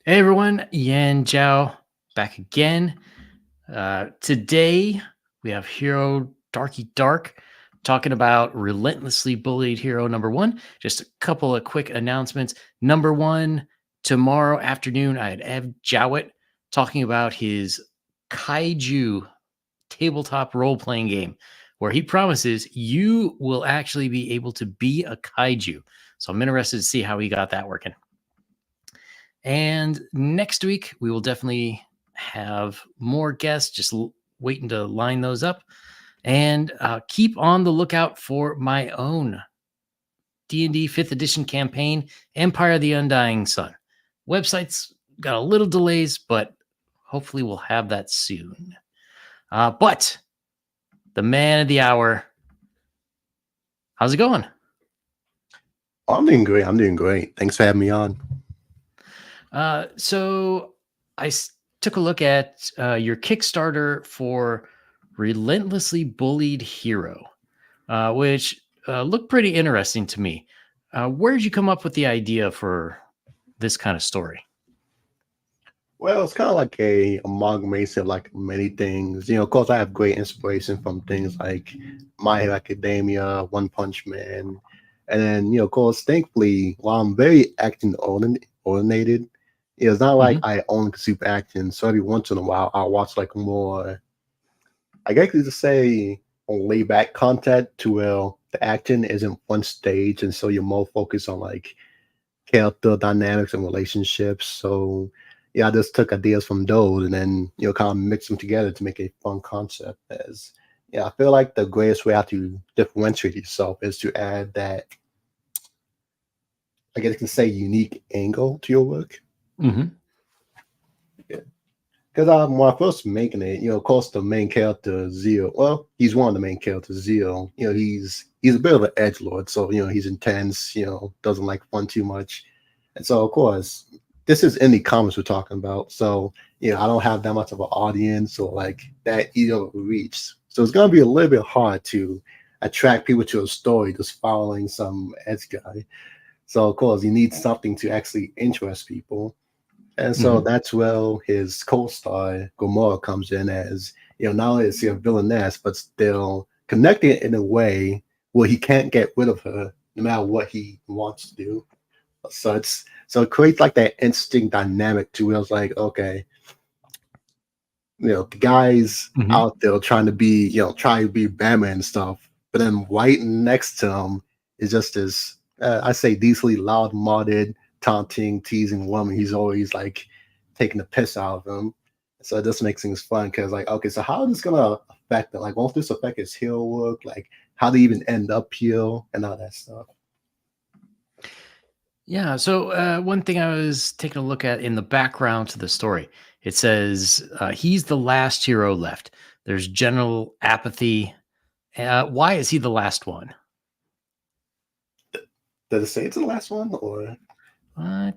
Hey everyone, Yan Zhao back again. Today we have hero DarkyDark talking about Relentlessly Bullied hero number one. Just a couple of quick announcements. Number one, tomorrow afternoon I had Ev Jowett talking about his Kaiju tabletop role playing game where he promises you will actually be able to be a kaiju. So I'm interested to see how he got that working. And next week, we will definitely have more guests, just waiting to line those up. And keep on the lookout for my own D&D 5th edition campaign, Empire of the Undying Sun. Website's got a little delays, but hopefully we'll have that soon. But the man of the hour, how's it going? I'm doing great. I'm doing great. Thanks for having me on. So I took a look at your Kickstarter for Relentlessly Bullied Hero, which looked pretty interesting to me. Where did you come up with the idea for this kind of story? Well, it's kind of like a amalgamation of like many things. Of course, I have great inspiration from things like My Hero Academia, One Punch Man, and then of course, thankfully, while I'm very acting oriented, it's not like Mhm. I own super action. So every once in a while, I'll watch like more, I guess you could say, on laid back content to where the action isn't one stage, and so you're more focused on like character dynamics and relationships. So yeah, I just took ideas from those and then kind of mix them together to make a fun concept. As yeah, I feel like the greatest way how to differentiate yourself is to add that, I guess you can say, unique angle to your work. Mhm. Yeah. Because when I first making it, of course, the main character Zio. Well, he's one of the main characters. Zio. He's a bit of an edge lord, so he's intense. Doesn't like fun too much, and so of course, this is indie comics we're talking about. So I don't have that much of an audience or like that reach. So it's gonna be a little bit hard to attract people to a story just following some edge guy. So of course, you need something to actually interest people. And so Mhm. that's where his co-star Gomorrah comes in as, not only is he a villainess, but still connected in a way where he can't get rid of her no matter what he wants to do. So it creates like that interesting dynamic to where it's like, okay, the guys Mhm. out there trying to be, trying to be Batman and stuff, but then right next to him is just this, I say, decently loud-mouthed, taunting, teasing woman. He's always like taking the piss out of him. So it just makes things fun because, like, okay, so how is this gonna affect it? Like, won't this affect his heel work? Like, how they even end up here and all that stuff. Yeah. So one thing I was taking a look at in the background to the story, it says he's the last hero left. There's general apathy. Why is he the last one? Does it say it's the last one or? I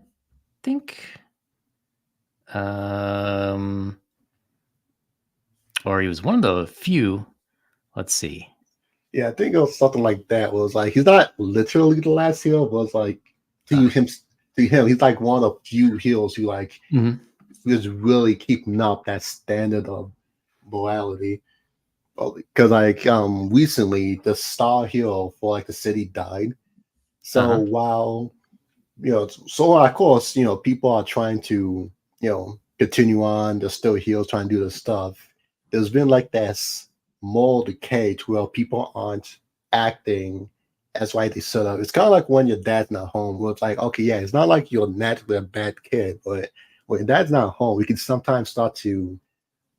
think, um, or he was one of the few. Let's see. Yeah, I think it was something like that. It was like he's not literally the last hero, but it's like to Ah, him, he's like one of the few heroes who like mhm. is really keeping up that standard of morality. Because like recently the star hero for like the city died. So Uh-huh. while so of course people are trying to continue on. They're still heroes trying to do the stuff. There's been like this moral decay to where people aren't acting as right they should have. It's kind of like when your dad's not home. Where it's like, okay, yeah, it's not like you're naturally a bad kid, but when your dad's not home, we can sometimes start to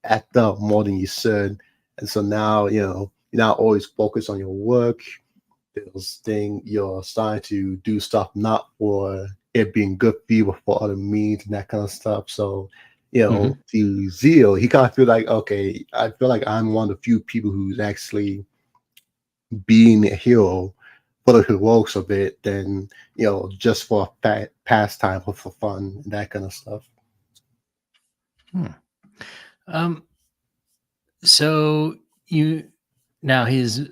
act up more than you should. And so now, you're not always focused on your work. There's thing you're starting to do stuff not for it being good for you, but for other means and that kind of stuff. So, Mhm. to Zeal, he kind of feel like, okay, I feel like I'm one of the few people who's actually being a hero for the heroics of it than, just for pastime or for fun and that kind of stuff. Hmm. Um, so you now his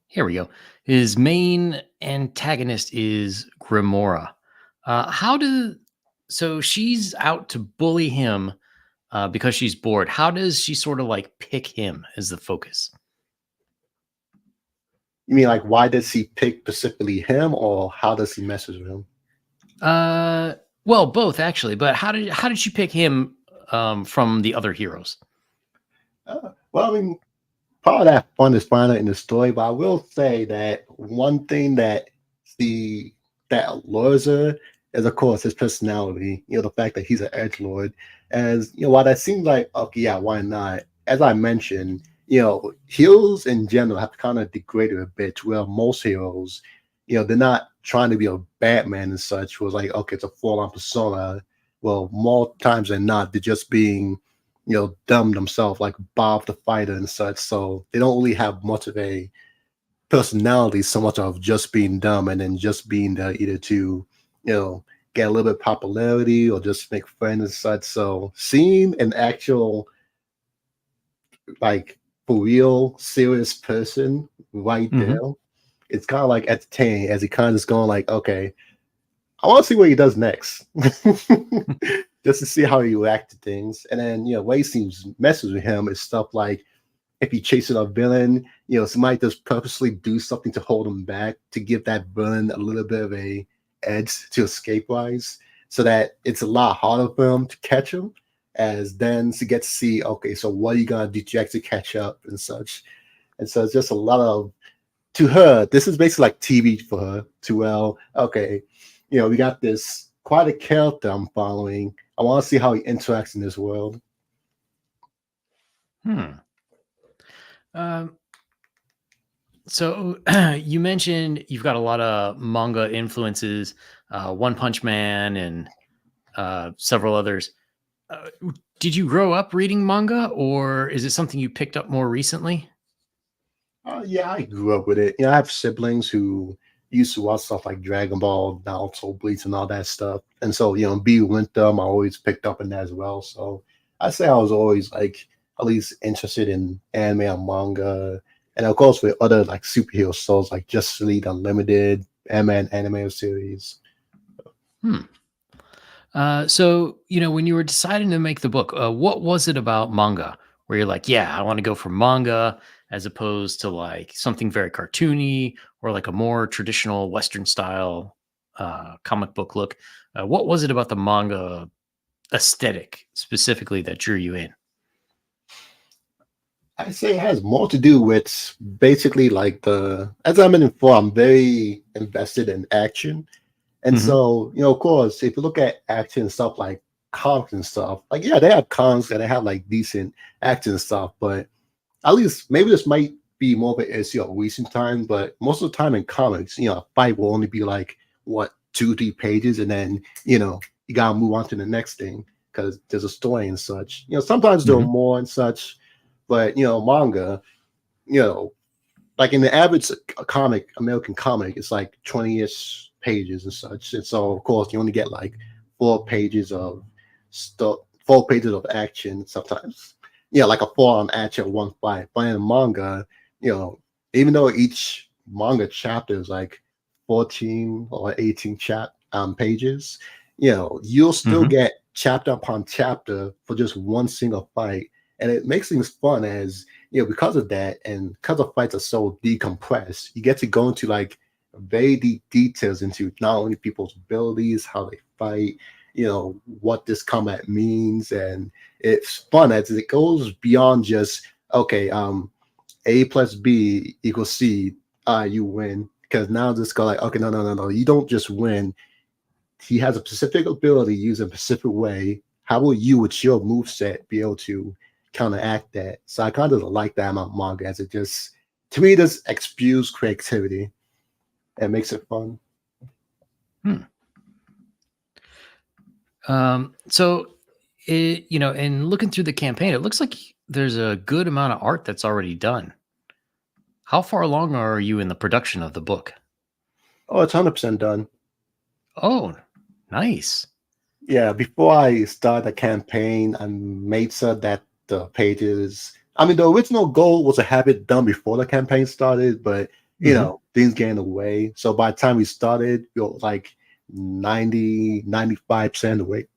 here we go. His main antagonist is Grimora. How do So she's out to bully him because she's bored. How does she sort of like pick him as the focus? You mean like why does he pick specifically him, or how does he message with him? Uh, well, both actually. But how did she pick him from the other heroes? Well, I mean, part of that fun is finding it in the story, but I will say that one thing that the that allures her is, of course, his personality. The fact that he's an edge lord. As while that seems like okay, yeah, why not? As I mentioned, heroes in general have kind of degraded a bit. To where most heroes, they're not trying to be a Batman and such. Was like okay, it's a full-on persona. Well, more times than not, they're just being dumb themselves, like Bob the Fighter and such. So they don't really have much of a personality, so much of just being dumb and then just being there either to, get a little bit of popularity or just make friends and such. So seeing an actual, like, for real, serious person right there, Hmm. it's kind of like entertaining as he kind of just going like, okay, I want to see what he does next. Just to see how he react to things. And then, what he seems messes with him is stuff like if he chases a villain, somebody just purposely do something to hold him back to give that villain a little bit of a edge to escape wise, so that it's a lot harder for him to catch him. As then to get to see, okay, so what are you gonna do to actually catch up and such. And so it's just a lot of to her, this is basically like TV for her. To well, okay, we got this quite a character I'm following. I want to see how he interacts in this world. Hmm. Um, so you mentioned you've got a lot of manga influences, One Punch Man and several others. Uh, did you grow up reading manga, or is it something you picked up more recently? Yeah, I grew up with it. I have siblings who used to watch stuff like Dragon Ball, Naruto, Bleach, and all that stuff. And so, be with them, I always picked up in that as well. So I say I was always like at least interested in anime and manga. And of course, with other like superhero shows like Justice League Unlimited, Ant-Man anime series. Hmm. So, when you were deciding to make the book, what was it about manga where you're like, yeah, I want to go for manga as opposed to like something very cartoony or like a more traditional Western style comic book look? What was it about the manga aesthetic specifically that drew you in? I say it has more to do with basically like as I mentioned before, I'm very invested in action. And Hmm. so, of course, if you look at action and stuff like comics and stuff, like, yeah, they have comics that they have like decent action and stuff, but at least maybe this might be more of an issue of recent time, but most of the time in comics, a fight will only be like, what, 2, 3 pages, and then, you gotta move on to the next thing because there's a story and such. Sometimes there are Hmm. more and such, but, manga, you know, like in the average comic, American comic, it's like 20-ish pages and such. And so, of course, you only get like 4 pages of stuff, 4 pages of action sometimes. Like a 4 on action, one fight. But in a manga, you know, even though each manga chapter is like 14 or 18 pages, you'll still Hmm. get chapter upon chapter for just one single fight. And it makes things fun as because of that, and because the fights are so decompressed, you get to go into like very deep details into not only people's abilities, how they fight, what this combat means, and it's fun as it goes beyond just okay, A plus B equals C, you win. Because now just go like, okay, no, no, no, no, you don't just win. He has a specific ability used in a specific way. How will you, with your move set, be able to counteract that? So I kind of like that about manga as it just, to me, this spews creativity and makes it fun. Hmm. So, in looking through the campaign, it looks like there's a good amount of art that's already done. How far along are you in the production of the book? Oh, it's 100% done. Oh, nice. Yeah, before I started the campaign, I made sure that the pages. I mean, the original goal was to have it done before the campaign started, but Hmm. things get in the way. So by the time we started, like 90-95% of the way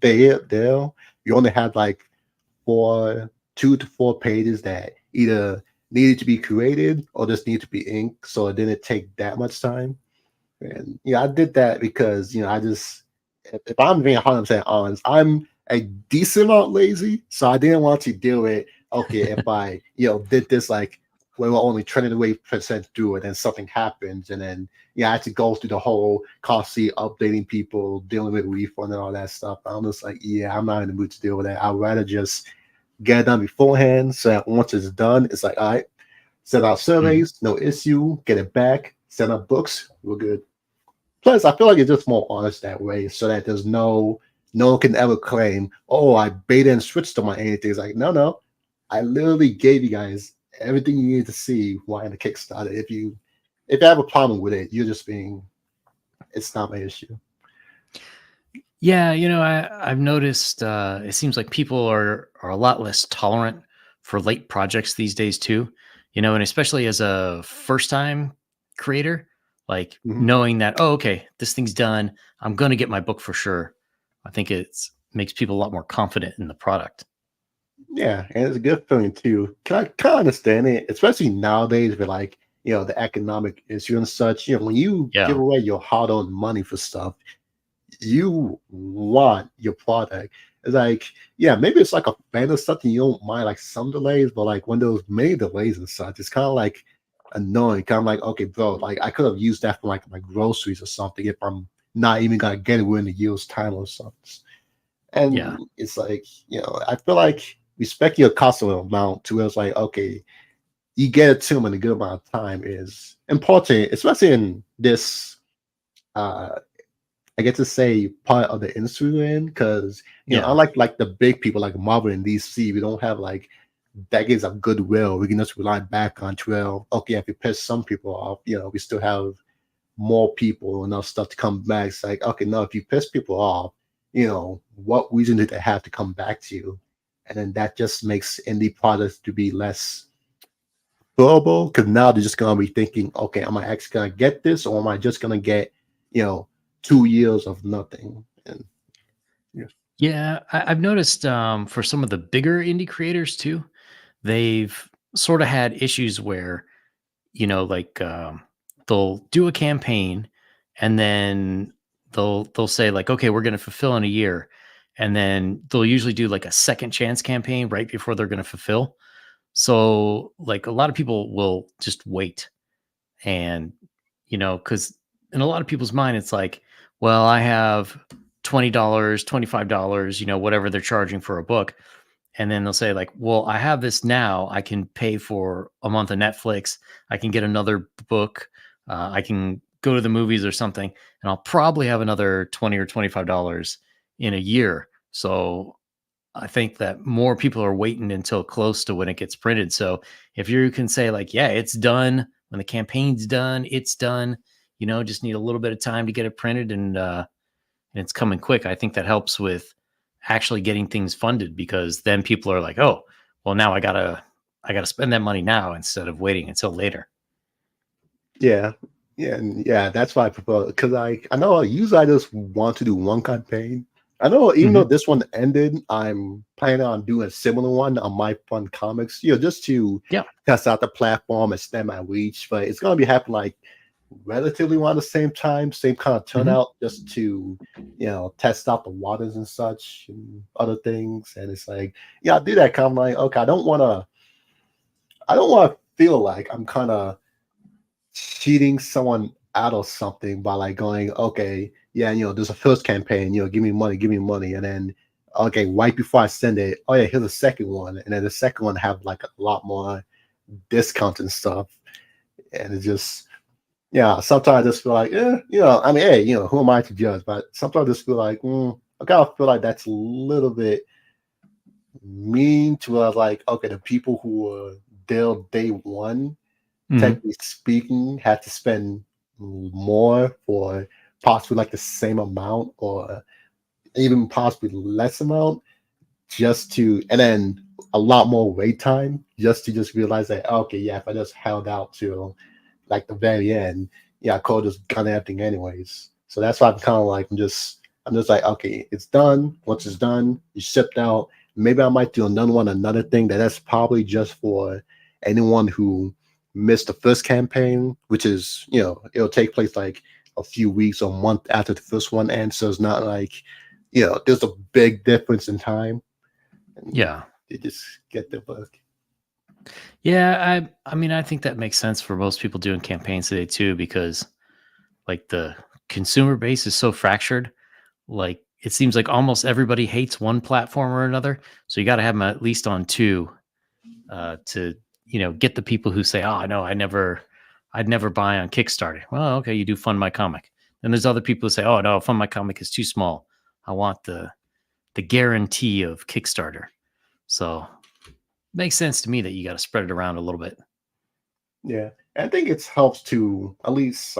there. You only had like 2 to 4 pages that either needed to be created or just need to be inked, so it didn't take that much time. And I did that because I just, if I'm being 100% honest, I'm a decent amount lazy, so I didn't want to deal with, okay, if I did this, like we were only 20% through it and something happens, and then I had to go through the whole costly updating people, dealing with refund and all that stuff. I'm just like, I'm not in the mood to deal with that. I'd rather just get it done beforehand, so that once it's done, it's like, all right, send out Mhm. surveys, no issue, get it back, send out books, we're good. Plus, I feel like it's just more honest that way, so that there's no one can ever claim, oh, I beta and switched them on anything. It's like, no, I literally gave you guys everything you needed to see while in the Kickstarter. If you have a problem with it, you're just being, it's not my issue. Yeah, I've noticed it seems like people are a lot less tolerant for late projects these days too. And especially as a first time creator, like Mhm. knowing that, oh, okay, this thing's done, I'm gonna get my book for sure. I think it's makes people a lot more confident in the product. Yeah, and it's a good feeling too. Can I kind of understand it, especially nowadays with like the economic issue and such. When you give Yeah. away your hard-earned money for stuff, you want your product. It's like, maybe it's like a fan of something you don't mind, like some delays, but like when those many delays and such, it's kind of like annoying. Kind of like, okay, bro, like I could have used that for like my groceries or something if I'm not even gonna get it within a year's time or something. Yeah. And it's like, I feel like respecting your customer amount to where it's like, okay, you get it to them in a good amount of time is important, especially in this uh I get to say part of the industry we're in, because Yeah. unlike like the big people like Marvel and DC, we don't have like decades of goodwill. We can just rely back on 12. Okay, if we piss some people off, we still have more people and enough stuff to come back. It's like, okay, no, if you piss people off, what reason did they have to come back to you? And then that just makes indie products to be less durable, because now they're just gonna be thinking, okay, am I actually gonna get this, or am I just gonna get, you know, 2 years of nothing? And yeah. Yeah. I've noticed for some of the bigger indie creators too, they've sort of had issues where like they'll do a campaign and then they'll say like, okay, we're going to fulfill in a year, and then they'll usually do like a second chance campaign right before they're going to fulfill. So like a lot of people will just wait, and because in a lot of people's mind it's like, well, I have $20, $25, whatever they're charging for a book, and then they'll say like, well, I have this now, I can pay for a month of Netflix, I can get another book, I can go to the movies or something, and I'll probably have another 20 or $25 in a year. So I think that more people are waiting until close to when it gets printed. So if you can say like, yeah, it's done when the campaign's done, it's done, just need a little bit of time to get it printed, and it's coming quick. I think that helps with actually getting things funded, because then people are like, oh, well, now I gotta spend that money now instead of waiting until later. Yeah. Yeah, and that's why I prefer, because I know usually I just want to do one campaign. I know even though Hmm. this one ended, I'm planning on doing a similar one on My Fun Comics, just to Yeah. test out the platform, extend my reach. But it's gonna be happening like relatively around the same time, same kind of Hmm. turnout, just to test out the waters and such and other things. And it's like, I do that kind of like, okay, I don't want to feel like I'm kind of cheating someone out of something by like going, okay, yeah, there's a first campaign, give me money, and then okay, right before I send it, oh yeah, here's a second one, and then the second one have like a lot more discount and stuff, and it just, sometimes I just feel like, I mean, hey, who am I to judge? But sometimes I just feel like, I kind of feel like that's a little bit mean to us. Like, okay, the people who were there day one, Hmm. technically speaking, had to spend more for possibly like the same amount or even possibly less amount, just to, and then a lot more wait time just to just realize that, okay, yeah, if I just held out to like the very end, I could have just done everything anyways. So that's why I'm kind of like I'm just like, okay, it's done. Once it's done, you shipped out. Maybe I might do another thing that's probably just for anyone who missed the first campaign, which is, it'll take place like a few weeks or a month after the first one ends. So it's not like, there's a big difference in time. And Yeah. you just get the book. Yeah, I mean, I think that makes sense for most people doing campaigns today too, because like the consumer base is so fractured. Like it seems like almost everybody hates one platform or another. So you got to have them at least on two to get the people who say, "Oh, no, I'd never buy on Kickstarter." Well, okay, you do Fund My Comic. Then there's other people who say, "Oh no, Fund My Comic is too small. I want the guarantee of Kickstarter." So makes sense to me that you got to spread it around a little bit. Yeah. I think it helps to at least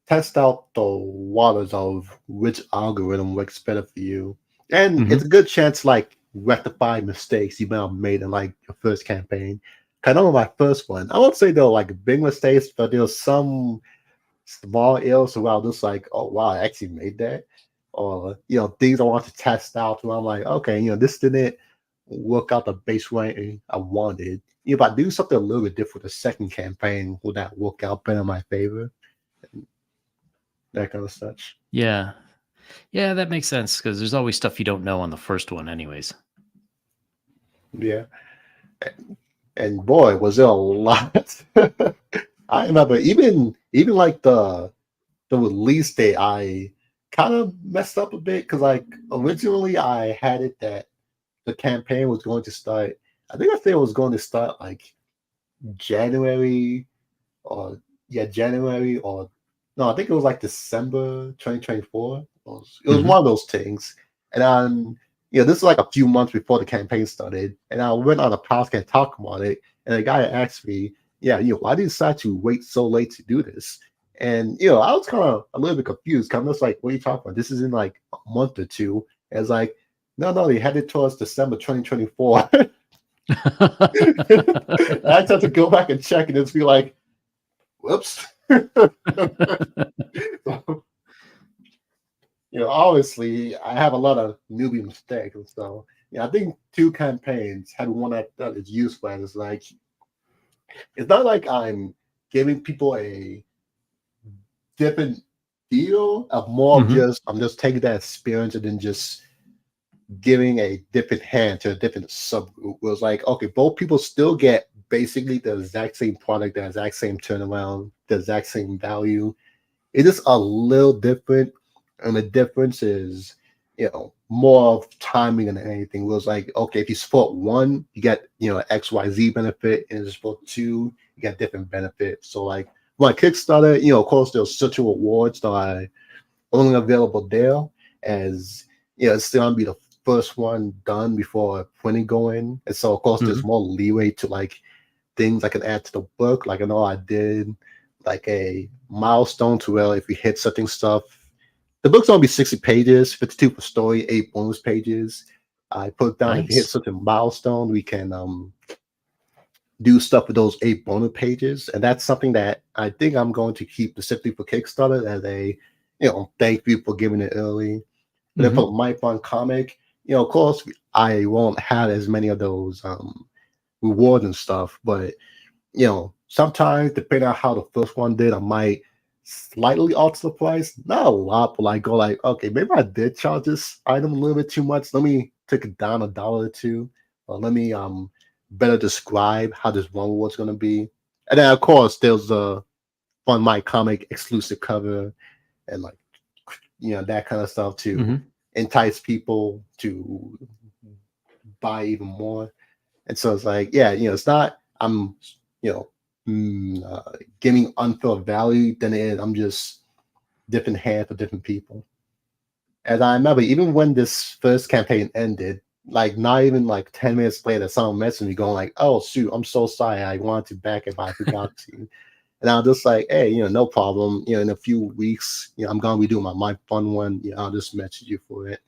test out the waters of which algorithm works better for you. And it's a good chance to like rectify mistakes you might have made in like your first campaign. I know my first one, I won't say they were like big mistakes, but there was some small ills where I was just like, oh wow, I actually made that. Or things I want to test out where I'm like, okay, this didn't work out the base way I wanted. If I do something a little bit different the second campaign, will that work out better in my favor? That kind of stuff. Yeah. Yeah, that makes sense because there's always stuff you don't know on the first one, anyways. Yeah. And boy, was there a lot. I remember even like the release date, I kind of messed up a bit because like originally I had it that the campaign was going to start. I think I said it was going to start like January or January or no, I think it was like December 2024. It was one of those things. And then this is like a few months before the campaign started, and I went on a podcast talking about it, and the guy asked me, "Yeah, why did you decide to wait so late to do this?" And I was kind of a little bit confused. Kind of just like, "What are you talking about? This is in like a month or two." And it's like, no, they had it towards December 2024. I just had to go back and check and just be like, whoops. So, obviously, I have a lot of newbie mistakes. So, I think two campaigns had one that is useful. And it's like, it's not like I'm giving people a different deal of more of just, I'm just taking that experience and then just giving a different hand to a different subgroup. It was like, okay, both people still get basically the exact same product, the exact same turnaround, the exact same value. It is a little different, and the difference is, more of timing than anything. It was like, okay, if you support one, you get XYZ benefit, and if you support two, you get different benefits. So like my Kickstarter, of course, there's such rewards that are only available there, as it's still gonna be the first one done before printing going. And so of course there's more leeway to like things I can add to the book. Like I know I did like a milestone to where if we hit certain stuff, the book's gonna be 60 pages, 52 for story, 8 bonus pages. I put down if you hit Nice. certain milestone, we can do stuff with those 8 bonus pages. And that's something that I think I'm going to keep specifically for Kickstarter as a thank you for giving it early. But then for my fun comic, of course I won't have as many of those rewards and stuff, but sometimes depending on how the first one did, I might slightly alter the price. Not a lot, but like go like, okay, maybe I did charge this item a little bit too much. Let me take it down $1 or two. Or let me better describe how this one was gonna be. And then of course there's on my comic exclusive cover and like that kind of stuff to entice people to buy even more. And so it's like, yeah, it's not I'm giving unfair value than it is. I'm just different hand for different people. And I remember even when this first campaign ended, like not even like 10 minutes later, someone messaged me going like, "Oh shoot, I'm so sorry. I wanted to back it, but I forgot to." And I was just like, "Hey, no problem. In a few weeks, I'm gonna be doing my fun one. I'll just message you for it."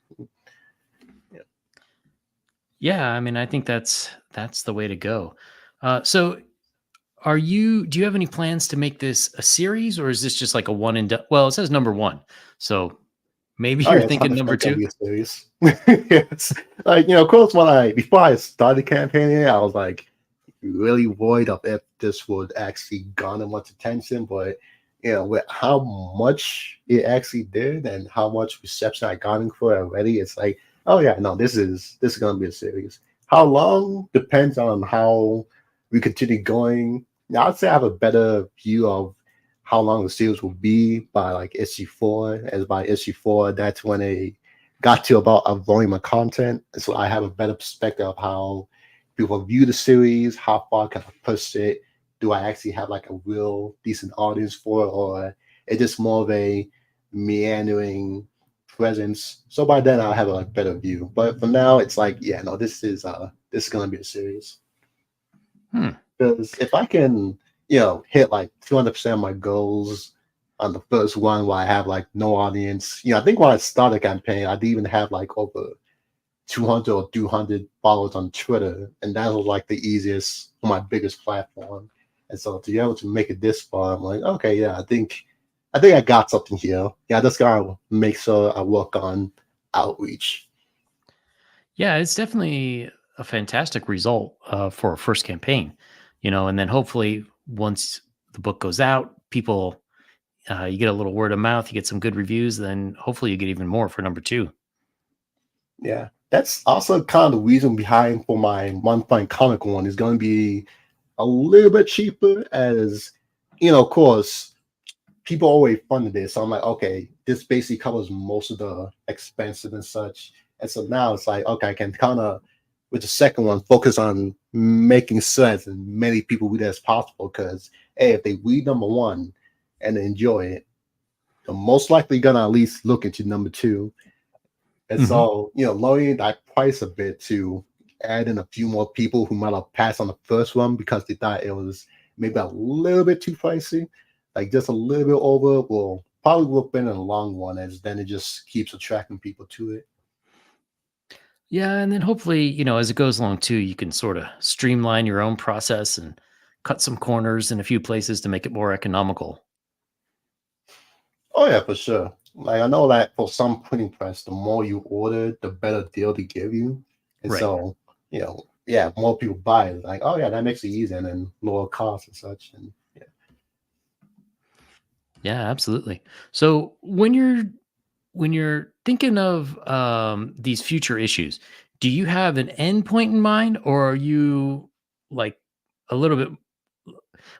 Yeah, I mean, I think that's the way to go. So do you have any plans to make this a series, or is this just like a one and done? Well, it says number one, so maybe Oh you're yeah, it's thinking number 100% gonna two. be a series. Yes, like of course, before I started campaigning, I was like really worried of if this would actually garner much attention, but with how much it actually did and how much reception I gotten for it already, it's like, oh yeah, no, this is gonna be a series. How long depends on how we continue going. Now, I'd say I have a better view of how long the series will be by like issue four. As by issue four, that's when they got to about a volume of content. So I have a better perspective of how people view the series, how far can I push it? Do I actually have like a real decent audience for it, or it's just more of a meandering presence? So by then I'll have a like better view. But for now, it's like, yeah, no, this is gonna be a series. Hmm. Because if I can, hit like 200% of my goals on the first one where I have like no audience, I think when I started the campaign, I'd even have like over 200 or 200 followers on Twitter, and that was like the easiest for my biggest platform. And so to be able to make it this far, I'm like, okay, yeah, I think I got something here. Yeah, I just gotta make sure I work on outreach. Yeah, it's definitely a fantastic result for a first campaign, and then hopefully once the book goes out, people, you get a little word of mouth, you get some good reviews, then hopefully you get even more for number two. Yeah, that's also kind of the reason behind for my one-point comic one is going to be a little bit cheaper, as of course people always funded this. So I'm like, okay, this basically covers most of the expenses and such. And so now it's like, okay, I can kind of, with the second one, focus on making sure as many people read it as possible. Because, hey, if they read number one and they enjoy it, they're most likely going to at least look into number two. And Hmm. so, lowering that price a bit to add in a few more people who might have passed on the first one because they thought it was maybe a little bit too pricey, like just a little bit over, will probably work better in the long run, as then it just keeps attracting people to it. Yeah, and then hopefully, as it goes along too, you can sort of streamline your own process and cut some corners in a few places to make it more economical. Oh yeah, for sure. Like I know that for some printing press, the more you order, the better deal they give you. And Right. so, yeah, more people buy it. Like, oh yeah, that makes it easy and then lower costs and such. And yeah. Yeah, absolutely. So when you're thinking of these future issues, do you have an end point in mind, or are you like a little bit?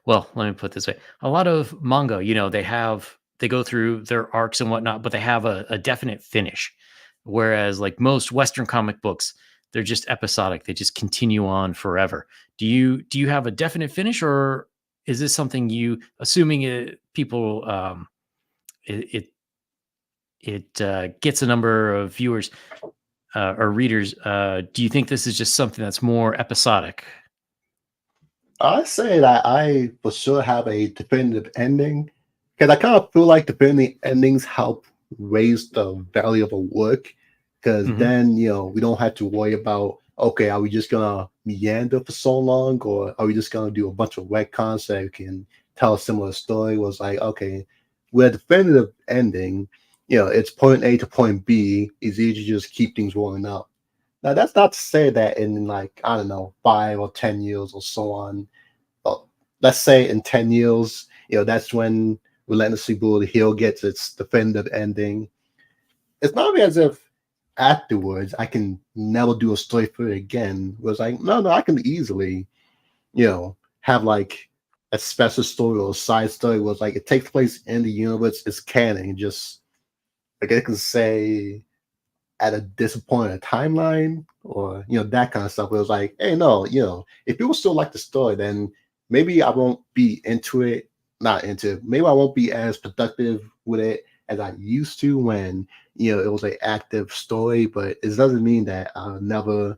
Well, let me put it this way: a lot of manga, they go through their arcs and whatnot, but they have a definite finish. Whereas, like most Western comic books, they're just episodic; they just continue on forever. Do you have a definite finish, or is this something assuming people it gets a number of viewers or readers, do you think this is just something that's more episodic? I say that I for sure have a definitive ending because I kind of feel like definitive endings help raise the value of a work, because Hmm. then we don't have to worry about, okay, are we just gonna meander for so long, or are we just gonna do a bunch of retcons so we can tell a similar story? Was like, okay, with a definitive ending, it's point A to point B, it's easy to just keep things rolling up. Now that's not to say that in, like, I don't know, 5 or 10 years or so on, well, let's say in 10 years, that's when Relentlessly Bullied Hill gets its definitive ending. It's not as if afterwards I can never do a story for it again. It was like, no, I can easily, have like a special story or a side story was like it takes place in the universe, it's canon, just like I can say at a disappointing timeline, or that kind of stuff. It was like, hey, no, if people still like the story, then maybe I won't be into it. Not into it. Maybe I won't be as productive with it as I used to when it was an active story. But it doesn't mean that I'll never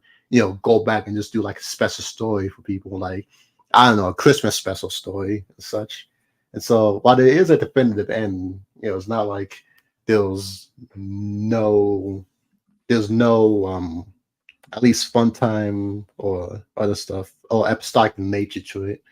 go back and just do like a special story for people, like, I don't know, a Christmas special story and such. And so while there is a definitive end, it's not like there's no there's no at least fun time or other stuff or episodic nature to it.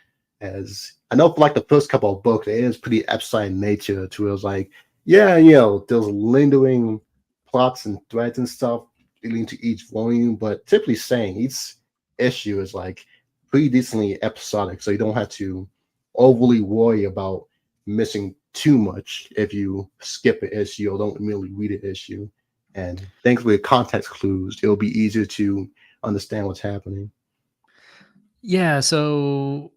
As I know for like the first couple of books, it is pretty episodic in nature to where it was like, yeah, there's lingering plots and threads and stuff leading to each volume, but typically saying each issue is like pretty decently episodic, so you don't have to overly worry about missing too much if you skip an issue or don't really read an issue. And thanks with context clues, it'll be easier to understand what's happening. Yeah, so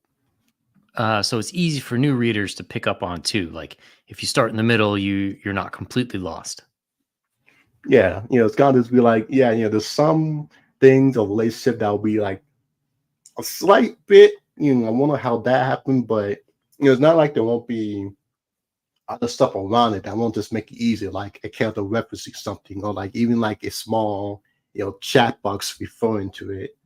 it's easy for new readers to pick up on too. Like if you start in the middle, you're not completely lost. Yeah, it's gonna just be like, yeah, there's some things of relationship that will be like a slight bit, I wonder how that happened, but it's not like there won't be other stuff around it that won't just make it easier, like a character referencing something, or like even like a small, chat box referring to it.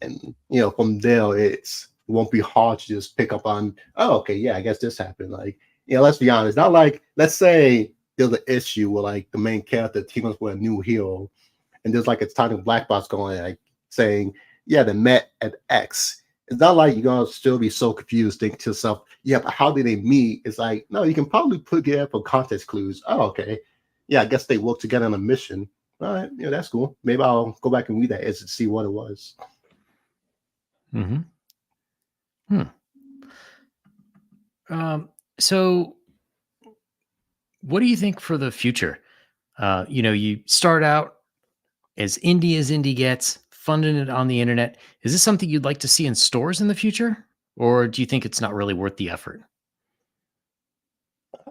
And from there it won't be hard to just pick up on, oh, okay, yeah, I guess this happened. Like, let's be honest, not like, let's say there's an issue where like the main character teams up with a new hero, and there's like a tiny black box going like saying, yeah, they met at X. It's not like you're gonna still be so confused, thinking to yourself, yeah, but how did they meet? It's like, no, you can probably put together for context clues. Oh, okay. Yeah, I guess they worked together on a mission. All right, that's cool. Maybe I'll go back and read that and see what it was. Mm-hmm. So what do you think for the future? You start out as indie gets, funding it on the internet. Is this something you'd like to see in stores in the future? Or do you think it's not really worth the effort?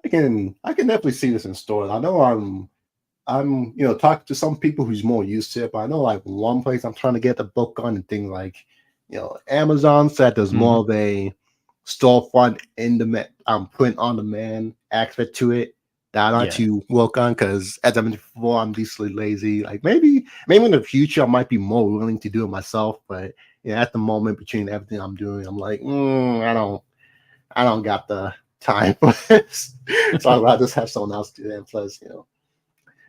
I can definitely see this in stores. I know I'm talking to some people who's more used to it, but I know like one place I'm trying to get the book on and things like Amazon said there's more of a storefront in the print on demand aspect to it that I like to work on, because as I mentioned before, I'm decently lazy. Like maybe in the future I might be more willing to do it myself, but at the moment between everything I'm doing, I'm like, I don't got the time for this. So I'd rather just have someone else do it. And plus,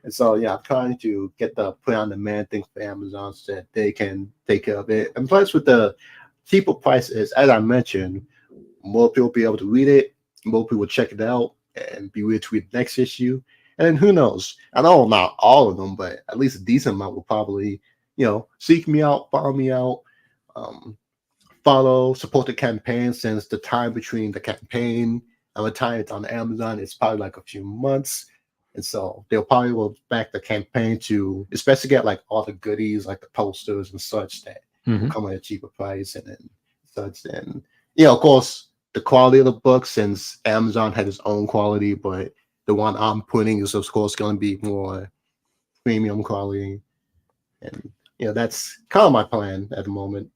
and so I'm trying to get the put on demand thing for Amazon so that they can take care of it. And plus with the cheaper prices, as I mentioned, more people will be able to read it, more people will check it out and be ready to read the next issue. And then who knows? I know not all of them, but at least a decent amount will probably, seek me out, follow me out, support the campaign, since the time between the campaign and the time it's on Amazon is probably like a few months. And so they'll probably will back the campaign to especially get like all the goodies, like the posters and such that will come at a cheaper price, and then such. And of course, the quality of the book, since Amazon had its own quality, but the one I'm putting is of course going to be more premium quality. And that's kind of my plan at the moment.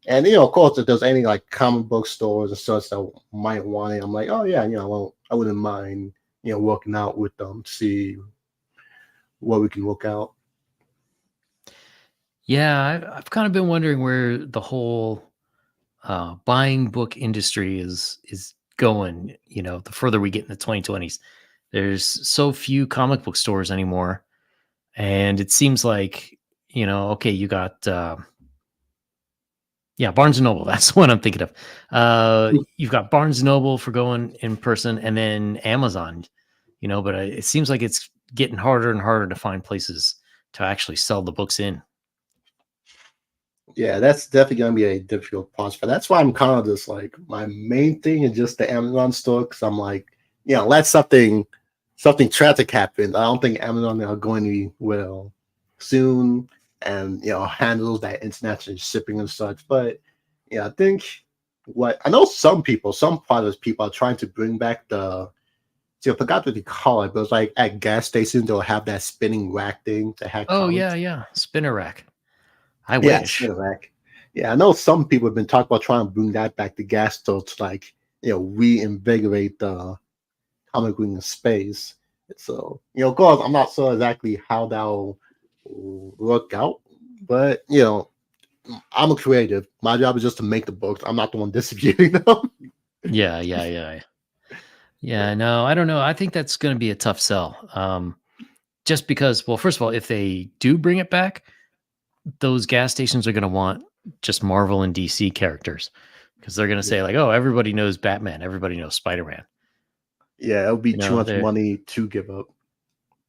And of course, if there's any like comic book stores and such that might want it, I'm like, oh yeah, I wouldn't mind working out with them to see what we can work out. Yeah, I've kind of been wondering where the whole buying book industry is going. The further we get in the 2020s, there's so few comic book stores anymore, and it seems like okay, you got Barnes and Noble. That's what I'm thinking of. You've got Barnes and Noble for going in person, and then Amazon. But it seems like it's getting harder and harder to find places to actually sell the books in. Yeah, that's definitely going to be a difficult part. But that's why I'm kind of just like, my main thing is just the Amazon store, because I'm like, let something tragic happen. I don't think Amazon are going to be well soon, and handles that international shipping and such. But I think what I know, some products people are trying to bring back I forgot what they call it, but it's like at gas stations they'll have that spinning rack thing to have. Oh yeah, spinner rack. I Yeah, wish. spinner rack. Yeah, I know some people have been talking about trying to bring that back to gas stores to like reinvigorate the comic reading space. So of course, I'm not sure exactly how that'll work out, but I'm a creative. My job is just to make the books. I'm not the one distributing them. Yeah. No, I don't know. I think that's going to be a tough sell. Just because, well, first of all, if they do bring it back, those gas stations are going to want just Marvel and DC characters. because they're gonna Yeah, say like, oh, everybody knows Batman, everybody knows Spider-Man. yeah, it would be You too know, much they're money to give up.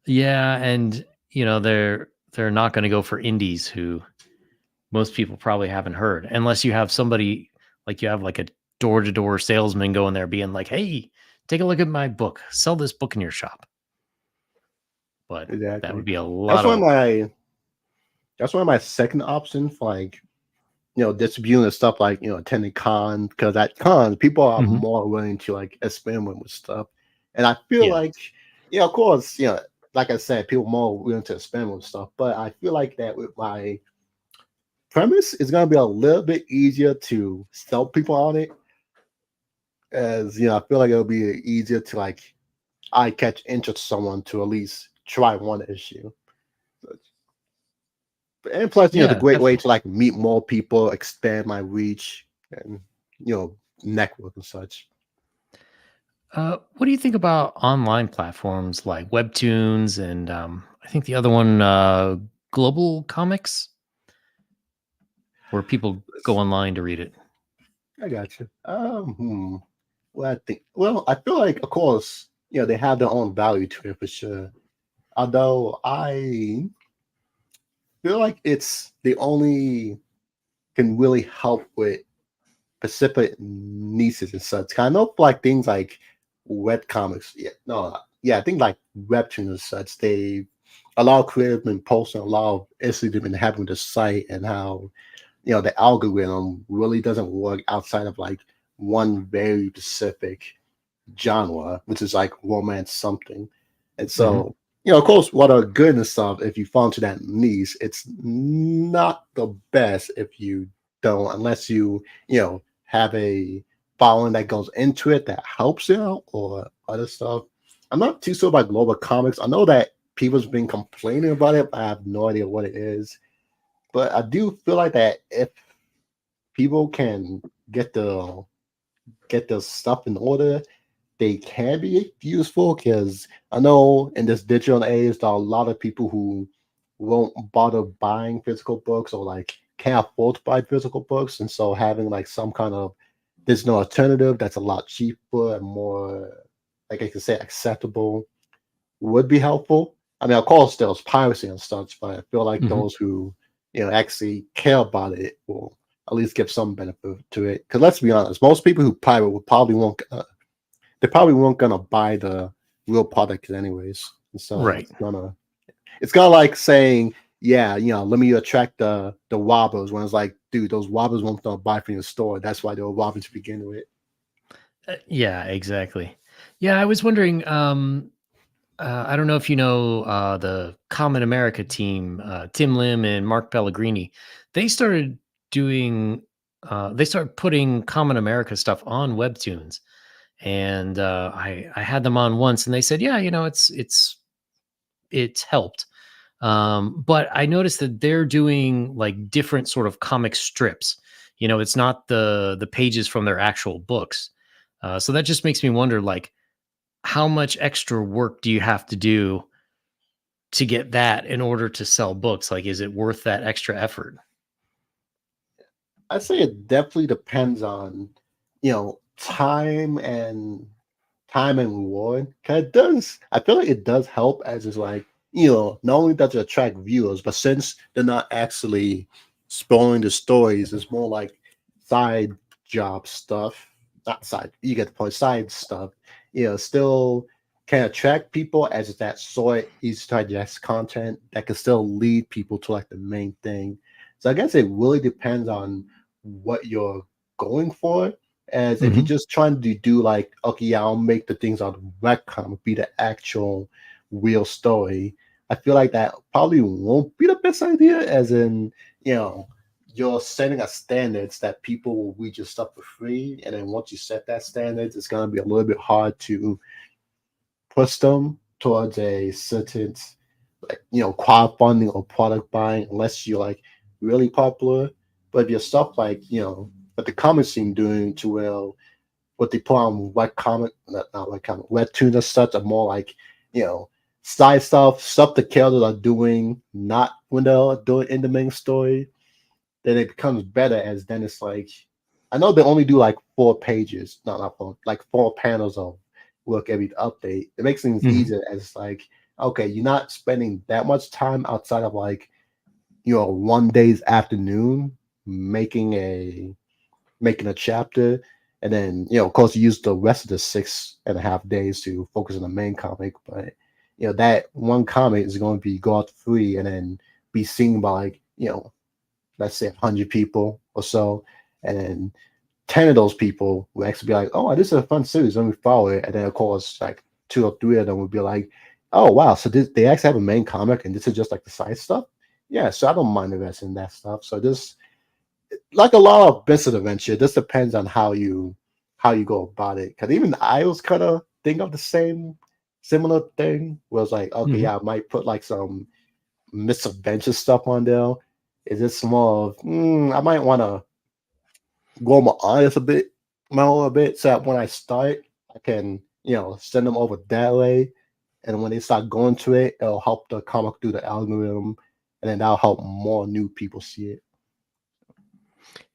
yeah, and they're not gonna go for indies who most people probably haven't heard, unless you have somebody like you have like a door-to-door salesman going there being like, hey, take a look at my book, sell this book in your shop. But that would Exactly. be a That's lot why of work. my that's why my second option for like distributing the stuff like attending cons, because at cons people are Mhm. more willing to like experiment with stuff, and I feel Yeah. like of course like I said, people are more willing to experiment with stuff, but I feel like that with my premise is gonna be a little bit easier to sell people on it, as I feel like it'll be easier to like eye catch interest someone to at least try one issue. And plus, the Yeah, great way definitely. to like meet more people, expand my reach, and network and such. What do you think about online platforms like Webtoons and I think the other one, Global Comics, where people go online to read it? I got you. Well, I think. Well, I feel like, of course, they have their own value to it for sure. Although I feel like it's the only can really help with specific nieces and such. Kind of like things like web comics. Yeah, no, yeah, I think like webtoons and such. They a lot of creators been posting a lot of issues they've been having with the site, and how the algorithm really doesn't work outside of like one very specific genre, which is like romance something. And Mhm. so, of course, what are good and stuff, if you fall into that niche, it's not the best if you don't, unless have a following that goes into it that helps you out or other stuff. I'm not too sure about global comics. I know that people's been complaining about it, but I have no idea what it is. But I do feel like that if people can get the stuff in order, they can be useful, because I know in this digital age there are a lot of people who won't bother buying physical books, or like can't afford to buy physical books, and so having like some kind of there's no alternative that's a lot cheaper and more, like I can say, acceptable would be helpful. I mean, of course, there's piracy and such, but I feel like Mhm. those who actually care about it will at least give some benefit to it. Because let's be honest, most people who pirate will probably won't they probably weren't gonna buy the real product anyways. And so Right. it's gonna like saying, yeah, let me attract the robbers, when it's like, dude, those robbers won't gonna buy from your store. That's why they were robbing to begin with. Yeah, exactly. Yeah, I was wondering, I don't know if you know the Common America team, Tim Lim and Mark Pellegrini. They started doing, they started putting Common America stuff on Webtoons, and I had them on once, and they said, yeah, it's helped. But I noticed that they're doing like different sort of comic strips. It's not the pages from their actual books. So that just makes me wonder, like, how much extra work do you have to do to get that in order to sell books? Like, is it worth that extra effort? I'd say it definitely depends on, time and reward. Cause it does, I feel like it does help, as is like, not only does it attract viewers, but since they're not actually spoiling the stories, it's more like side job stuff. Not side, you get the point, side stuff. Still can attract people, as it's that sort easy to digest content that can still lead people to like the main thing. So I guess it really depends on what you're going for. As if you're Hmm. just trying to do like, okay, yeah, I'll make the things out of webcomic be the actual real story. I feel like that probably won't be the best idea, as in, you know, you're setting a standards that people will read your stuff for free. And then once you set that standards, it's gonna be a little bit hard to push them towards a certain, like, crowdfunding or product buying, unless you're like really popular. But if your stuff like, what the comic scene doing to well, what they put on web comic, not web comic, webtoons and such are more like, you know, side stuff the characters are doing, not when they're doing in the main story, then it becomes better, as then it's like, I know they only do like 4 pages, not 4, like 4 panels of work every update. It makes things Mhm. easier as like, okay, you're not spending that much time outside of like, one day's afternoon making a chapter, and then of course you use the rest of the 6.5 days to focus on the main comic. But that one comic is going to be go out free and then be seen by like let's say 100 people or so, and then 10 of those people will actually be like, oh, this is a fun series, let me follow it. And then of course like 2 or 3 of them would be like, oh wow, so they actually have a main comic and this is just like the side stuff. Yeah, so I don't mind investing in that stuff. So this, like a lot of business adventure, this depends on how you go about it. Because even I was kind of thinking of the similar thing. Where it's like, okay, Mhm. yeah, I might put like some misadventure stuff on there. Is this more of I might want to go more honest a bit, so that when I start, I can send them over that way, and when they start going to it, it'll help the comic through the algorithm, and then that'll help more new people see it.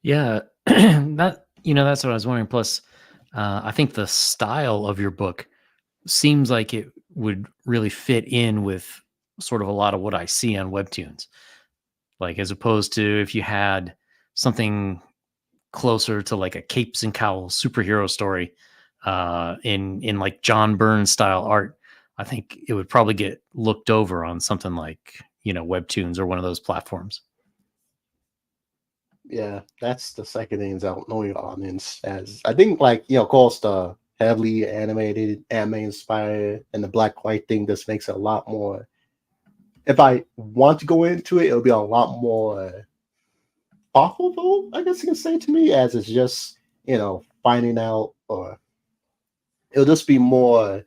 Yeah, that's what I was wondering. Plus, I think the style of your book seems like it would really fit in with sort of a lot of what I see on webtoons. Like as opposed to if you had something closer to like a capes and cowls superhero story in like John Byrne style art, I think it would probably get looked over on something like webtoons or one of those platforms. Yeah, that's the second thing is out knowing your audience. As I think, like of course, the heavily animated, anime inspired, and the black white thing just makes it a lot more. If I want to go into it, it'll be a lot more profitable, I guess you can say to me, as it's just finding out, or it'll just be more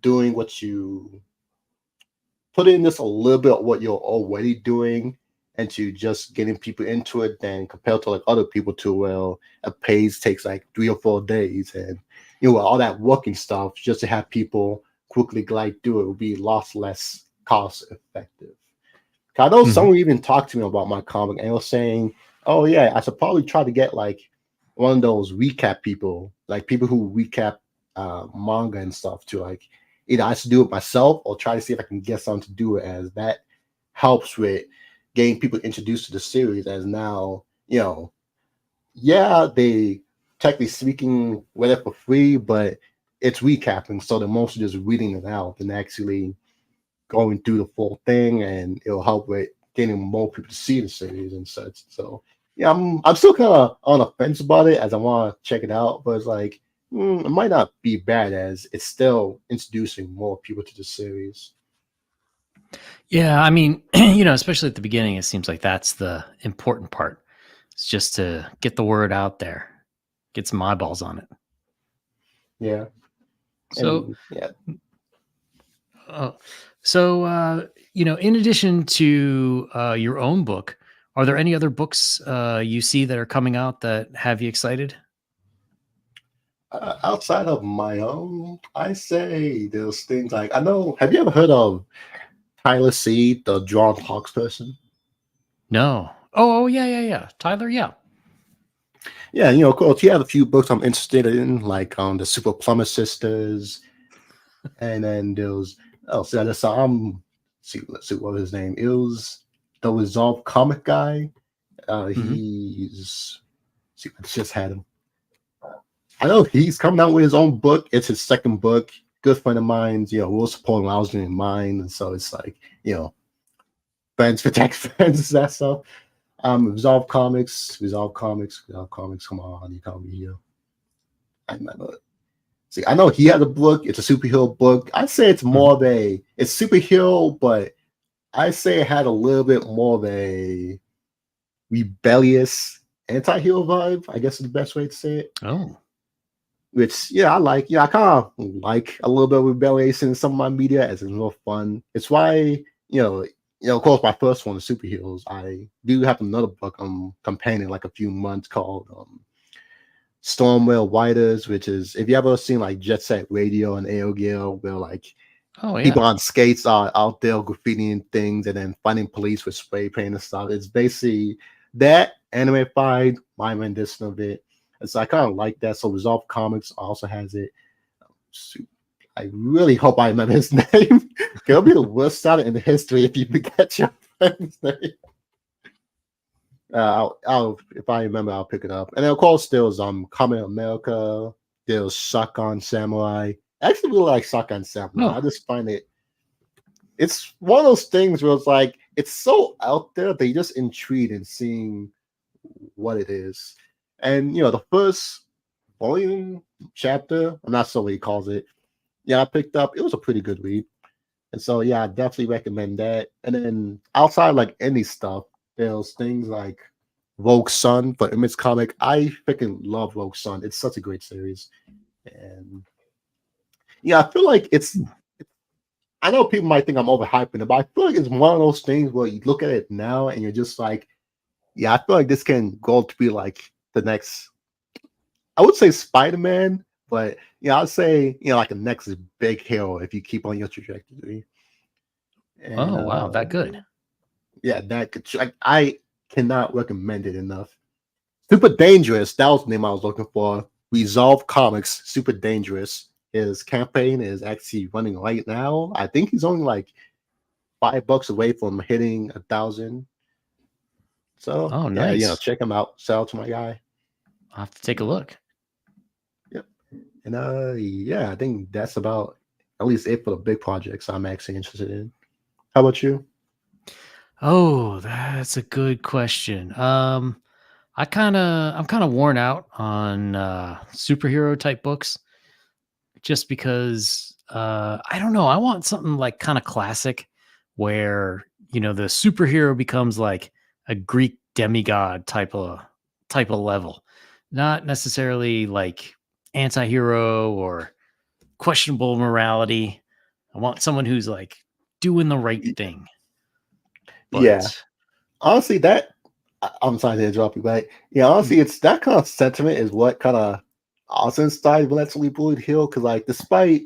doing what you put in just a little bit of what you're already doing and to just getting people into it than compared to like other people too. Well, a page takes like 3 or 4 days, and all that working stuff just to have people quickly glide through it will be lots less cost effective. I know Mhm. someone even talked to me about my comic and they was saying, oh yeah, I should probably try to get like one of those recap people, like people who recap manga and stuff, to like either I should do it myself or try to see if I can get someone to do it, as that helps with getting people introduced to the series. As now, yeah, they technically speaking whether for free, but it's recapping, so they're mostly just reading it out and actually going through the full thing, and it'll help with getting more people to see the series and such. So yeah, I'm still kind of on the fence about it, as I want to check it out, but it's like it might not be bad, as it's still introducing more people to the series. Yeah, I mean, especially at the beginning, it seems like that's the important part. It's just to get the word out there, get some eyeballs on it. Yeah, So, and yeah, uh, in addition to your own book, are there any other books you see that are coming out that have you excited? outside of my own, I say there's things like, I know. Have you ever heard of Tyler Seed, the Drawn Talks person? No. Oh, yeah, yeah, yeah. Tyler, yeah. Yeah, of course, he had a few books I'm interested in, like the Super Plumber Sisters, and then there was so that's see, let's see what his name. It was the Resolve comic guy. Hmm. He's see, I just had him. I know he's coming out with his own book. It's his second book. Good friend of mine, we'll support him. I was doing mine, and so it's like friends protect friends, that stuff. Resolve Comics. Come on, you can't be here. I remember. See, I know he had a book. It's a superhero book. I'd say it's Hmm. more of it's superhero, but I say it had a little bit more of a rebellious anti-hero vibe, I guess is the best way to say it. Oh. Which, yeah, I like. Yeah, I kind of like a little bit of rebellious in some of my media, as it's more fun. It's why, of course, my first one is superheroes. I do have another book I'm campaigning like a few months called Stormwell Riders, which is, if you ever seen like Jet Set Radio and AOGL, where like Oh, people yeah. on skates are out there graffitiing things and then fighting police with spray paint and stuff. It's basically that animated my rendition of it. And so I kind of like that. So Resolve Comics also has it. Su- I really hope I remember his name. It'll be the worst out in the history if you forget your friend's name. I'll if I remember, I'll pick it up. And then of course there's Coming America. There's Shotgun Samurai. I actually really like Shotgun Samurai. I Oh, just find it's one of those things where it's like it's so out there that you're just intrigued in seeing what it is. And the first volume chapter, I'm not sure what he calls it. Yeah, I picked up. It was a pretty good read. And so yeah, I definitely recommend that. And then outside like indie stuff, there's things like Rogue Sun for Image Comic. I freaking love Rogue Sun. It's such a great series. And yeah, I feel like I know people might think I'm overhyping it, but I feel like it's one of those things where you look at it now and you're just like, yeah, I feel like this can go to be like the next, I would say Spider-Man, but I'd say, like a next big hero if you keep on your trajectory. And oh wow, that good. yeah, that could like I cannot recommend it enough. Super Dangerous, that was the name I was looking for. Resolve Comics, Super Dangerous. His campaign is actually running right now. I think he's only like $5 away from hitting 1,000. So Oh, yeah, nice. check him out. Shout out to my guy. I'll have to take a look. Yep. And yeah, I think that's about at least it for the big projects I'm actually interested in. How about you? Oh, that's a good question. I'm kind of worn out on superhero type books just because I don't know. I want something like kind of classic where, the superhero becomes like a Greek demigod type of level. Not necessarily like anti-hero or questionable morality. I want someone who's like doing the right Y- thing. Yeah, But honestly, I'm sorry to interrupt you, but yeah, mm, honestly, it's that kind of sentiment is what kind of also inspired Relentlessly Bullied Hill. Because like, despite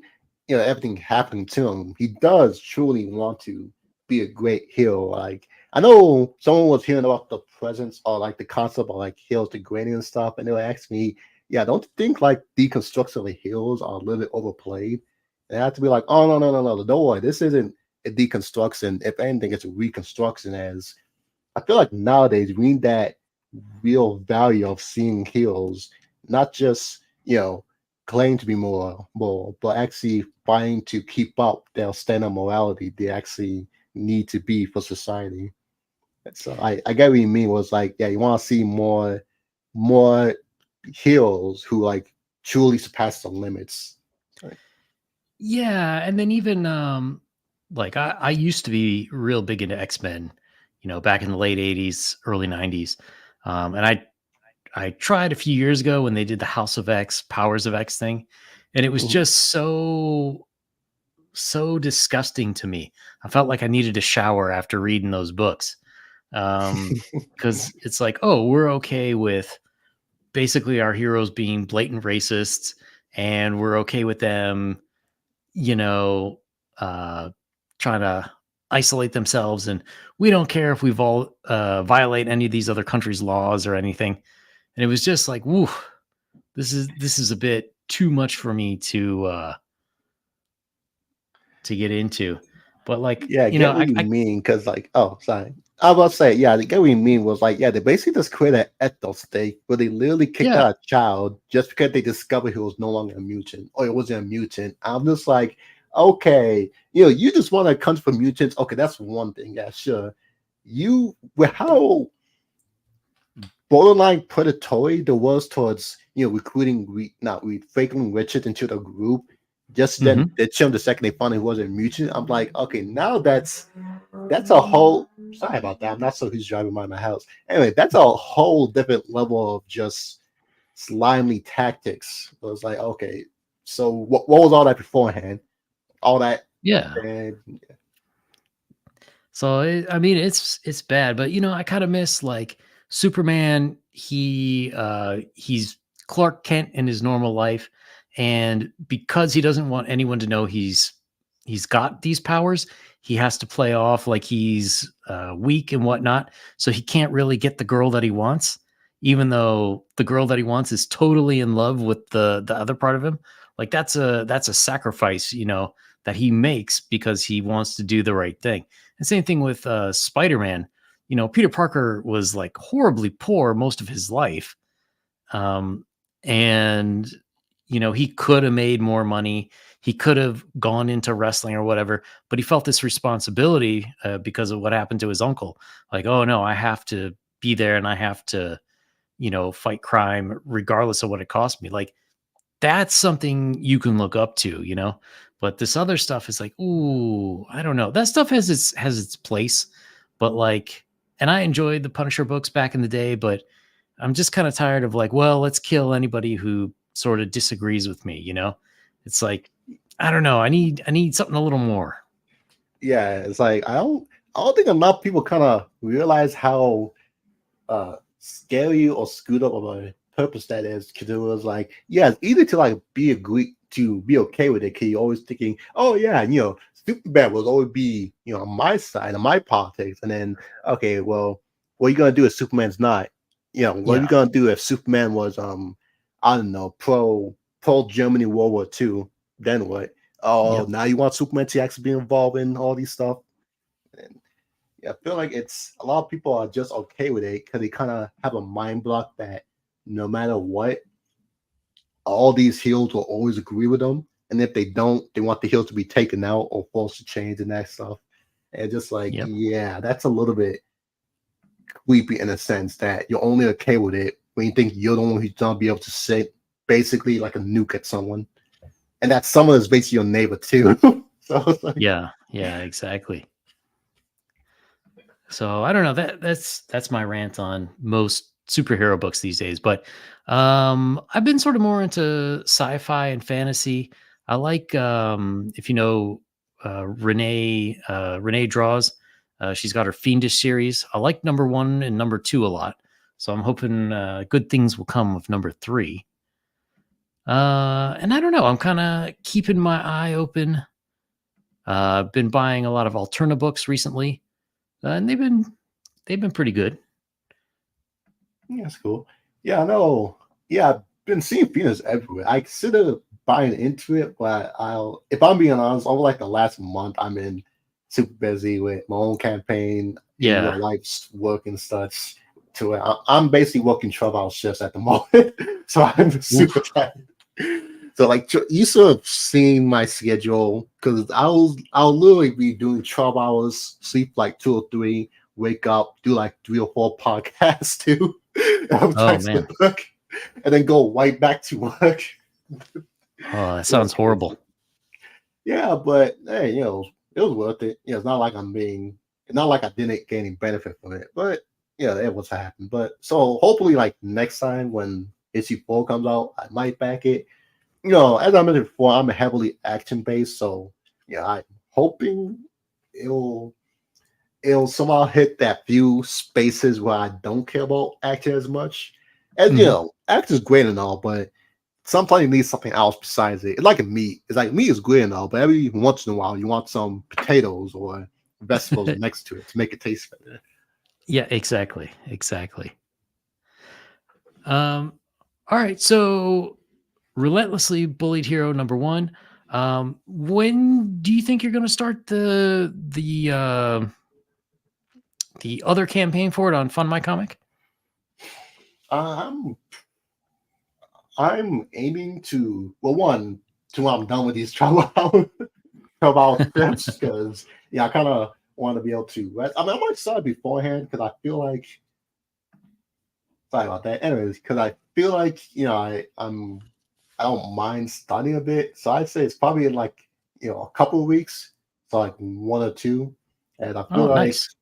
everything happening to him, he does truly want to be a great hero. Like, I know someone was hearing about the presence or like the concept of like heroes degrading and stuff, and they were asking me, yeah, don't you think like deconstructs of the heroes are a little bit overplayed? And I have to be like, oh no, don't worry, this isn't a deconstruction. If anything, it's a reconstruction as I feel like nowadays we need that real value of seeing heroes, not just claim to be more, but actually fighting to keep up their standard morality they actually need to be for society. So I get what you mean. Was like, yeah, you want to see more heroes who like truly surpass the limits. Right. yeah, and then even like I used to be real big into X-Men, back in the late 80s, early 90s. And I tried a few years ago when they did the House of X, Powers of X thing, and it was Mhm. just so disgusting to me. I felt like I needed a shower after reading those books. Because it's like, oh, we're okay with basically our heroes being blatant racists, and we're okay with them, you know, uh, trying to isolate themselves, and we don't care if we violate any of these other countries' laws or anything. And it was just like, woo, this is a bit too much for me to get into. But like, Yeah, I get what you I mean. Cause like, oh, sorry. I was about to say, yeah, I get what you mean was like, yeah, they basically just created an ethos state where they literally kicked yeah, out a child just because they discovered he was no longer a mutant or it wasn't a mutant. I'm just like, okay, you just want to come from mutants. Okay, that's one thing. Yeah, sure. With how borderline predatory there was towards recruiting not faking Richard into the group just then hmm ditch him the second they found he wasn't mutant. I'm like, okay, now that's a whole sorry about that. I'm not sure who's driving by my house. Anyway, that's a whole different level of just slimy tactics. It was like, okay, so what was all that beforehand? All that yeah. and So I mean, it's bad, but I kind of miss like Superman. He's Clark Kent in his normal life, and because he doesn't want anyone to know he's got these powers, he has to play off like he's weak and whatnot. So he can't really get the girl that he wants, even though the girl that he wants is totally in love with the other part of him. Like that's a sacrifice, that he makes because he wants to do the right thing. And same thing with Spider-Man. Peter Parker was like horribly poor most of his life. Um, and he could have made more money. He could have gone into wrestling or whatever, but he felt this responsibility because of what happened to his uncle. Like, oh no, I have to be there and I have to, fight crime regardless of what it cost me. Like, that's something you can look up to. But this other stuff is like, ooh, I don't know. That stuff has its place, but like, and I enjoyed the Punisher books back in the day, but I'm just kind of tired of like, well, let's kill anybody who sort of disagrees with me. It's like, I don't know. I need something a little more. Yeah, it's like I don't think enough people kind of realize how scary or screwed up of a purpose that is. Because it was like, yeah, it's easy to like be okay with it. Because you're always thinking, oh yeah, Superman will always be on my side, on my politics. And then okay, well, what are you gonna do if Superman's not? What are you Yeah. gonna do if Superman was I don't know, pro Germany World War II? Then what? Oh, Yep. now you want Superman to actually be involved in all these stuff? And yeah, I feel like it's a lot of people are just okay with it because they kind of have a mind block that no matter what, all these heels will always agree with them. And if they don't, they want the heels to be taken out or forced to change and that stuff. And just like, Yep. yeah, that's a little bit creepy in a sense that you're only okay with it when you think you're the one who's gonna be able to sit basically like a nuke at someone. And that someone is basically your neighbor too. So it's like, Yeah. Yeah. Exactly. So I don't know. That's my rant on most superhero books these days. But I've been sort of more into sci-fi and fantasy. I like if you know Renee draws. She's got her Fiendish series. I like number 1 and number 2 a lot. So I'm hoping good things will come with number 3. And I don't know. I'm kind of keeping my eye open. I've been buying a lot of Alterna books recently, and they've been pretty good. yeah, that's cool. Yeah, I know. Yeah, I've been seeing Phoenix everywhere. I consider buying into it, but if I'm being honest, over like the last month, I'm in super busy with my own campaign, in real Yeah. life work and such. To it. I'm basically working 12-hour shifts at the moment, so I'm super Oof. tired. So like you sort of seen my schedule because I'll literally be doing 12 hours, sleep like 2 or 3, wake up, do like 3 or 4 podcasts too. I'm Oh trying to man. work, and then go right back to work. Oh, that So it's sounds crazy. horrible. Yeah, but hey, it was worth it. It's not like it's not like I didn't get any benefit from it, but yeah, it was happening. But so hopefully, like next time when issue 4 comes out, I might back it. As I mentioned before, I'm heavily action based, so yeah, I'm hoping it'll it'll somehow hit that few spaces where I don't care about action as much. And Mhm. action is great and all, but sometimes you need something else besides it. It's like a meat. It's like meat is great and all, but every once in a while you want some potatoes or vegetables next to it to make it taste better. Yeah, exactly. Exactly. Um, all right. So Relentlessly Bullied Hero number 1. When do you think you're gonna start the other campaign for it on Fund My Comic? I'm I'm aiming to well one till I'm done with these 12 hour steps because yeah, I kind of want to be able to rest. I mean, I might start beforehand because I feel like sorry about that. Anyways, because I feel like I don't mind studying a bit, so I'd say it's probably in like a couple of weeks, so like 1 or 2, and I feel Oh, like nice.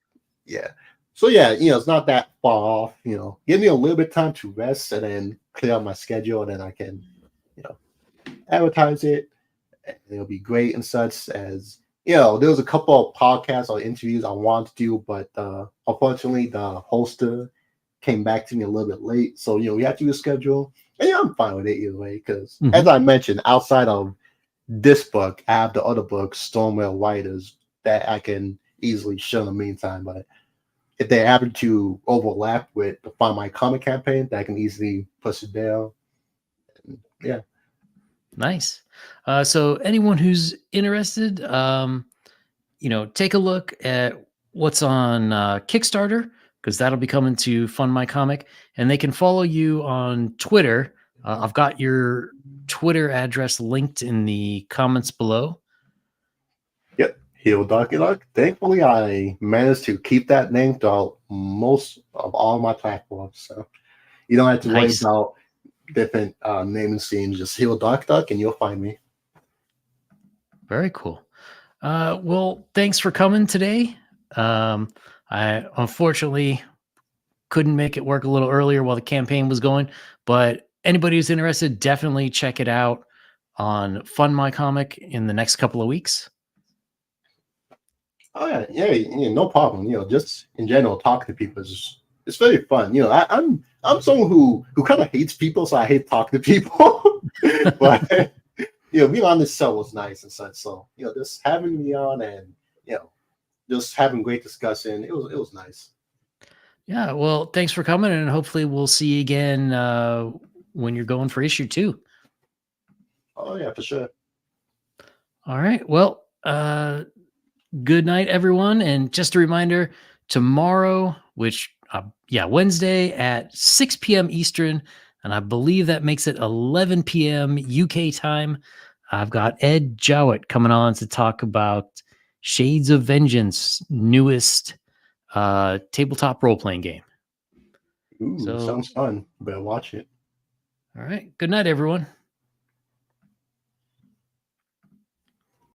yeah. So yeah, it's not that far off. Give me a little bit of time to rest and then clear out my schedule, and then I can you know advertise it. And it'll be great and such as there was a couple of podcasts or interviews I wanted to do, but unfortunately the hoster came back to me a little bit late. So we have to reschedule. And I'm fine with it either way, because as Mhm. I mentioned, outside of this book, I have the other book, Stormwell Riders, that I can easily show in the meantime. But if they happen to overlap with the Find My Comic campaign, that can easily push it down. Yeah. Nice. So anyone who's interested, take a look at what's on Kickstarter, because that'll be coming to Fund My Comic, and they can follow you on Twitter. I've got your Twitter address linked in the comments below. Yep. Heel DarkyDark. Thankfully, I managed to keep that name throughout most of all my platforms. So you don't have to worry Nice. about different naming schemes. Just Heel DarkyDark and you'll find me. Very cool. Well, thanks for coming today. I unfortunately couldn't make it work a little earlier while the campaign was going, but anybody who's interested, definitely check it out on Fund My Comic in the next couple of weeks. Oh yeah, no problem. Just in general, talking to people is it's very fun. I'm someone who kind of hates people, so I hate talking to people. But being on this show was nice and such. So just having me on and just having great discussion, it was nice. Yeah, well, thanks for coming, and hopefully we'll see you again when you're going for issue 2. Oh yeah, for sure. All right. Well, good night, everyone. And just a reminder, tomorrow, Wednesday at 6 p.m. Eastern, and I believe that makes it 11 p.m. UK time, I've got Ed Jowett coming on to talk about Shades of Vengeance, newest tabletop role-playing game. Ooh, sounds fun. Better watch it. All right. Good night, everyone.